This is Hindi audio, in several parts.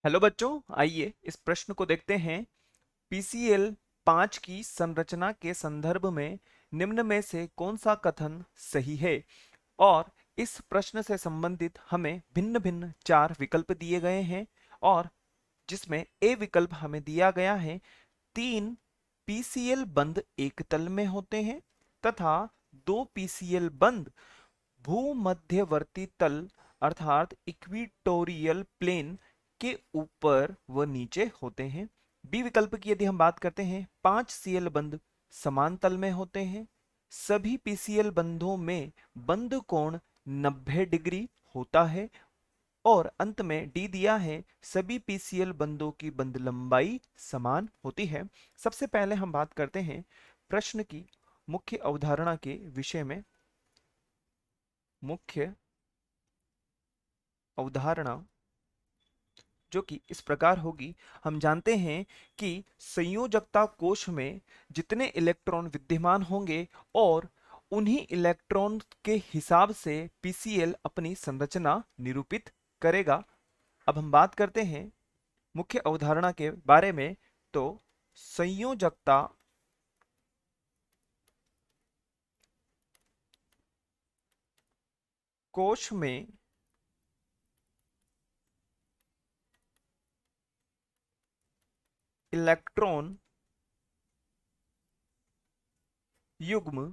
हेलो बच्चों, आइए इस प्रश्न को देखते हैं। पीसीएल 5 की संरचना के संदर्भ में निम्न में से कौन सा कथन सही है। और इस प्रश्न से संबंधित हमें भिन्न भिन्न 4 विकल्प दिए गए हैं और जिसमें ए विकल्प हमें दिया गया है 3 पीसीएल बंद एक तल में होते हैं तथा 2 पीसीएल बंद भूमध्यवर्ती तल अर्थात इक्विटोरियल प्लेन के ऊपर व नीचे होते हैं। बी विकल्प की यदि हम बात करते हैं 5 सीएल बंद समान तल में होते हैं। सभी पीसीएल बंधों में बंद कोण 90 डिग्री होता है। और अंत में डी दिया है सभी पीसीएल बंधों की बंद लंबाई समान होती है। सबसे पहले हम बात करते हैं प्रश्न की मुख्य अवधारणा के विषय में। मुख्य अवधारणा जो कि इस प्रकार होगी। हम जानते हैं कि संयोजकता कोश में जितने इलेक्ट्रॉन विद्यमान होंगे और उन्हीं इलेक्ट्रॉन के हिसाब से पीसीएल अपनी संरचना निरूपित करेगा। अब हम बात करते हैं मुख्य अवधारणा के बारे में। तो संयोजकता कोश में इलेक्ट्रॉन युग्म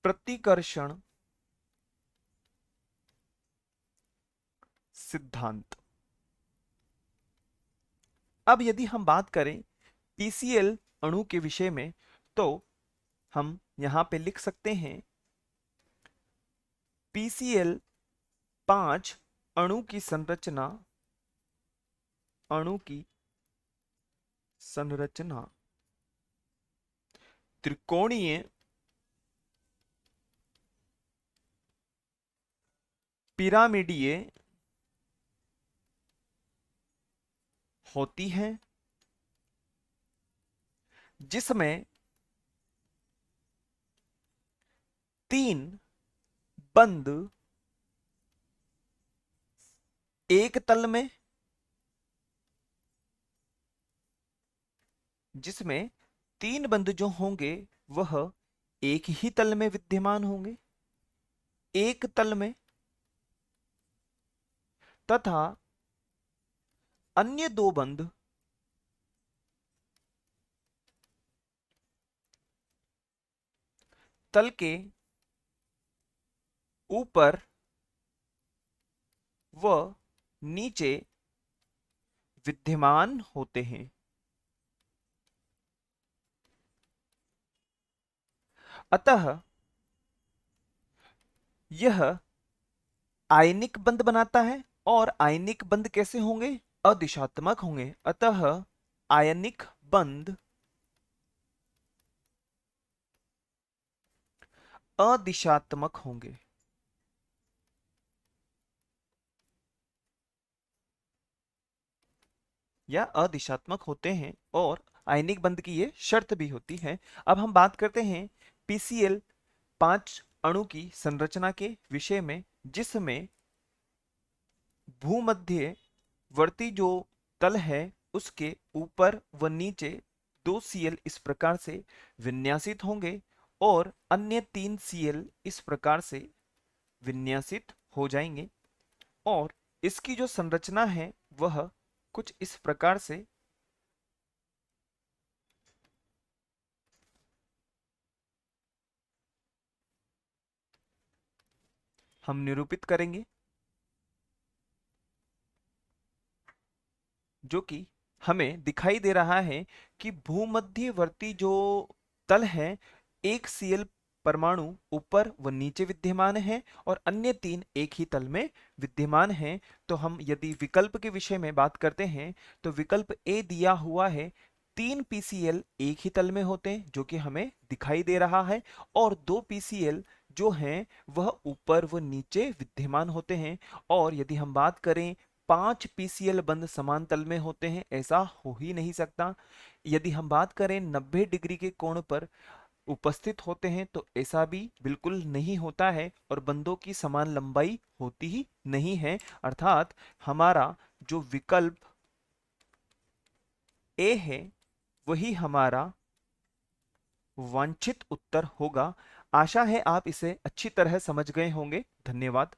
प्रतिकर्षण सिद्धांत। अब यदि हम बात करें पीसीएल अणु के विषय में तो हम यहां पे लिख सकते हैं पीसीएल 5 अणु की संरचना त्रिकोणीय पिरामिडीय होती है जिसमें 3 बंद एक तल में जिसमें 3 बंद जो होंगे वह एक ही तल में विद्यमान होंगे, एक तल में, तथा अन्य 2 बंद तल के ऊपर व नीचे विद्यमान होते हैं। अतः यह आयनिक बंध बनाता है और आयनिक बंध कैसे होंगे? अदिशात्मक होंगे। अतः आयनिक बंध अदिशात्मक होंगे। या अदिशात्मक होते हैं और आयनिक बंध की ये शर्त भी होती है। अब हम बात करते हैं पीसीएल 5 अणु की संरचना के विषय में जिसमें भूमध्यवर्ती जो तल है उसके ऊपर व नीचे 2 सीएल इस प्रकार से विन्यासित होंगे और अन्य 3 सीएल इस प्रकार से विन्यासित हो जाएंगे। और इसकी जो संरचना है वह कुछ इस प्रकार से हम निरूपित करेंगे, जो कि हमें दिखाई दे रहा है कि भूमध्यवर्ती जो तल है एक सीएल परमाणु ऊपर व नीचे विद्यमान है और अन्य 3 एक ही तल में विद्यमान हैं। तो हम यदि विकल्प के विषय में बात करते हैं तो विकल्प ए दिया हुआ है 3 पीसीएल एक ही तल में होते हैं जो कि हमें दिखाई दे रहा है और 2 पीसीएल जो हैं वह ऊपर व नीचे विद्यमान होते हैं। और यदि हम बात करें 5 पीसीएल बंद समान तल में होते हैं, ऐसा हो ही नहीं सकता। यदि हम बात करें 90 डिग्री के कोण पर उपस्थित होते हैं तो ऐसा भी बिल्कुल नहीं होता है और बंदों की समान लंबाई होती ही नहीं है। अर्थात हमारा जो विकल्प ए है वही हमारा वांछित उत्तर होगा। आशा है आप इसे अच्छी तरह समझ गए होंगे। धन्यवाद।